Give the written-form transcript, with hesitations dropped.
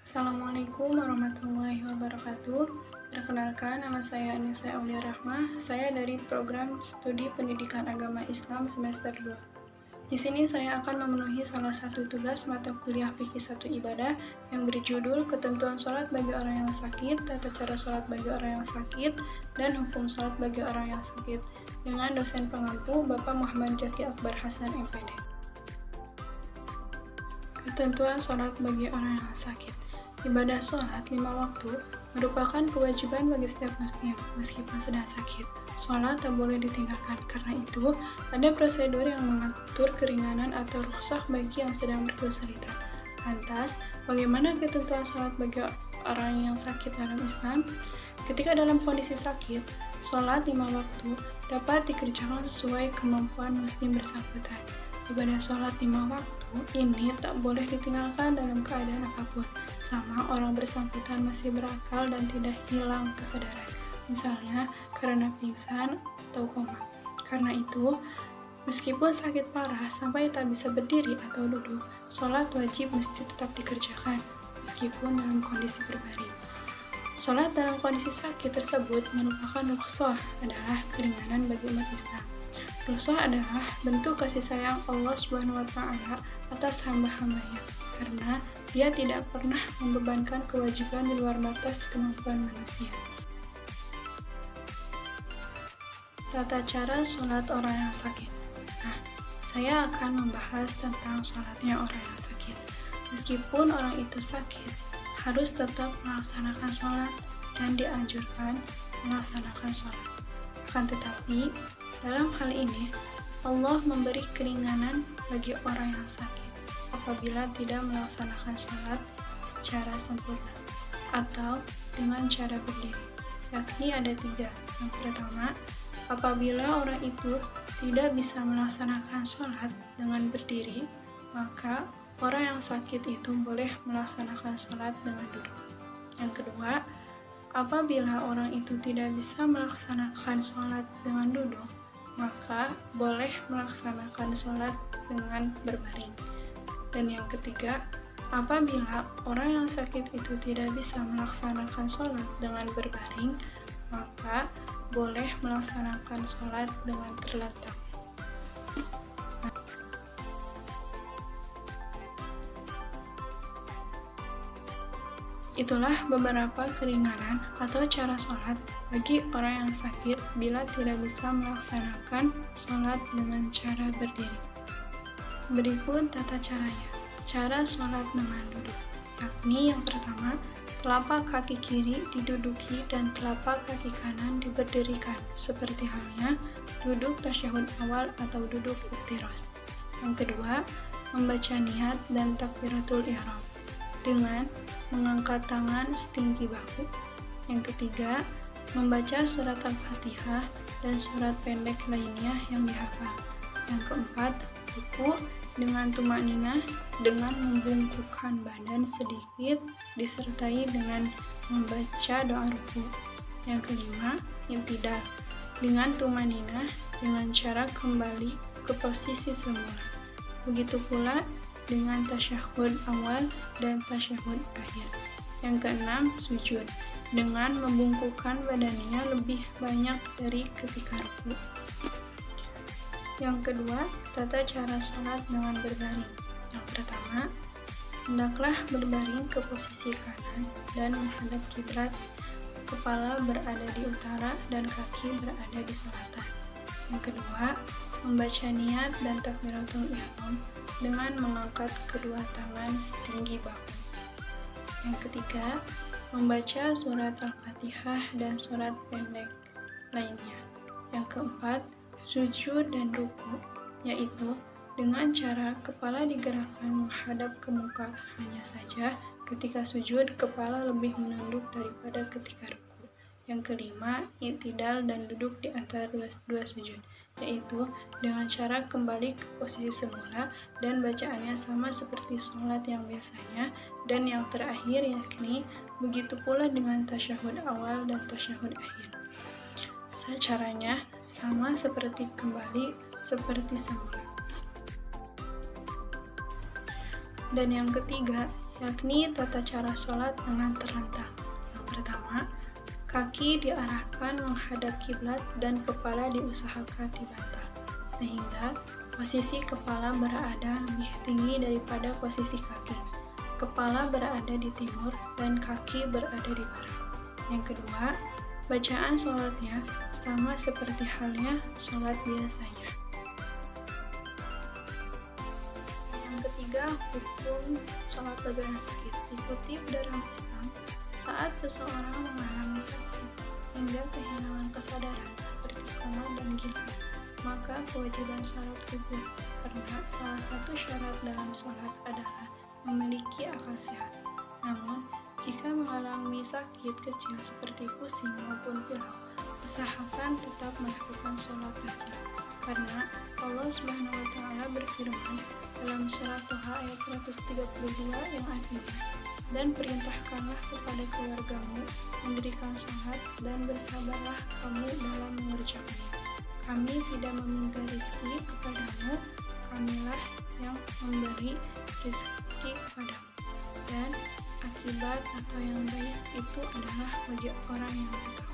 Assalamualaikum warahmatullahi wabarakatuh. Perkenalkan, nama saya Anissa Aulia Rahmah. Saya dari program studi pendidikan agama Islam semester 2. Di sini saya akan memenuhi salah satu tugas mata kuliah Fikih 1 Ibadah yang berjudul Ketentuan Sholat bagi orang yang sakit, Tata cara sholat bagi orang yang sakit, dan Hukum sholat bagi orang yang sakit dengan dosen pengampu Bapak Muhammad Jaki Akbar Hasan MPD. Ketentuan sholat bagi orang yang sakit. Ibadah sholat 5 waktu merupakan kewajiban bagi setiap muslim, meskipun sedang sakit. Sholat tak boleh ditinggalkan, karena itu ada prosedur yang mengatur keringanan atau rukhsah bagi yang sedang berkesulitan. Lantas, bagaimana ketentuan sholat bagi orang yang sakit dalam Islam? Ketika dalam kondisi sakit, sholat 5 waktu dapat dikerjakan sesuai kemampuan muslim bersangkutan. Ibadah sholat 5 waktu ini tak boleh ditinggalkan dalam keadaan apapun, selama orang bersangkutan masih berakal dan tidak hilang kesadaran, misalnya karena pingsan atau koma. Karena itu, meskipun sakit parah sampai tak bisa berdiri atau duduk, sholat wajib mesti tetap dikerjakan, meskipun dalam kondisi berbaring. Sholat dalam kondisi sakit tersebut merupakan rukhsah, adalah keringanan bagi umat Islam. Rukhsah adalah bentuk kasih sayang Allah SWT atas hamba-hambanya, karena Dia tidak pernah membebankan kewajiban di luar batas kemampuan manusia. Tata cara sholat orang yang sakit. Nah, saya akan membahas tentang sholatnya orang yang sakit. Meskipun orang itu sakit, harus tetap melaksanakan sholat dan dianjurkan melaksanakan sholat. Akan tetapi, dalam hal ini, Allah memberi keringanan bagi orang yang sakit apabila tidak melaksanakan sholat secara sempurna atau dengan cara berdiri, yakni ada 3. Yang pertama, apabila orang itu tidak bisa melaksanakan sholat dengan berdiri, maka orang yang sakit itu boleh melaksanakan sholat dengan duduk. Yang kedua, apabila orang itu tidak bisa melaksanakan sholat dengan duduk, maka boleh melaksanakan sholat dengan berbaring. Dan yang ketiga, apabila orang yang sakit itu tidak bisa melaksanakan sholat dengan berbaring, maka boleh melaksanakan sholat dengan terlentang. Itulah beberapa keringanan atau cara sholat bagi orang yang sakit bila tidak bisa melaksanakan sholat dengan cara berdiri. Berikut tata caranya. Cara sholat dengan duduk, yakni yang pertama, telapak kaki kiri diduduki dan telapak kaki kanan diberdirikan, seperti halnya duduk tasyahud awal atau duduk iftirosh. Yang kedua, membaca niat dan takbiratul ihram dengan mengangkat tangan setinggi bahu. Yang ketiga, membaca surat Al-Fatihah dan surat pendek lainnya yang dihafal. Yang keempat, ruku dengan tumakninah dengan membungkukkan badan sedikit disertai dengan membaca doa ruku. Yang kelima, i'tidal dengan tumakninah dengan cara kembali ke posisi semula. Begitu pula dengan tasyahud awal dan tasyahud akhir. Yang keenam, sujud dengan membungkukkan badannya lebih banyak dari ketika ruku. Yang kedua, tata cara sholat dengan berbaring. Yang pertama, hendaklah berbaring ke posisi kanan dan menghadap kiblat, kepala berada di utara dan kaki berada di selatan. Yang kedua, membaca niat dan takbiratul ihram dengan mengangkat kedua tangan setinggi bahu. Yang ketiga, membaca surat Al-Fatihah dan surat pendek lainnya. Yang keempat, sujud dan ruku, yaitu dengan cara kepala digerakkan menghadap ke muka. Hanya saja ketika sujud kepala lebih menunduk daripada ketika ruku. Yang kelima, i'tidal dan duduk di antara dua sujud, yaitu dengan cara kembali ke posisi semula dan bacaannya sama seperti sholat yang biasanya. Dan yang terakhir, yakni begitu pula dengan tasyahud awal dan tasyahud akhir. Caranya sama seperti kembali seperti semula. Dan yang ketiga, yakni tata cara sholat dengan terlentang. Yang pertama, kaki diarahkan menghadap kiblat dan kepala diusahakan dibantah, sehingga posisi kepala berada lebih tinggi daripada posisi kaki. Kepala berada di timur dan kaki berada di barat. Yang kedua, bacaan sholatnya sama seperti halnya sholat biasanya. Yang ketiga, hukum sholat lebaran sakit. Dikutip dalam Islam, saat seseorang mengalami sakit hingga kehilangan kesadaran seperti koma dan gila, maka kewajiban sholat gugur, karena salah satu syarat dalam sholat adalah memiliki akal sehat. Namun, jika mengalami sakit kecil seperti pusing maupun pilek, usahakan tetap melakukan sholat wajib, karena Allah Subhanahu wa Ta'ala berfirman dalam surat Toha ayat 132 yang artinya, dan perintahkanlah kepada keluargamu mendirikan sholat dan bersabarlah kamu dalam mengerjakannya. Kami tidak meminta rezeki kepadamu, kamilah yang memberi rezeki kepadamu, dan akibat atau yang baik itu adalah bagi orang yang bertakwa.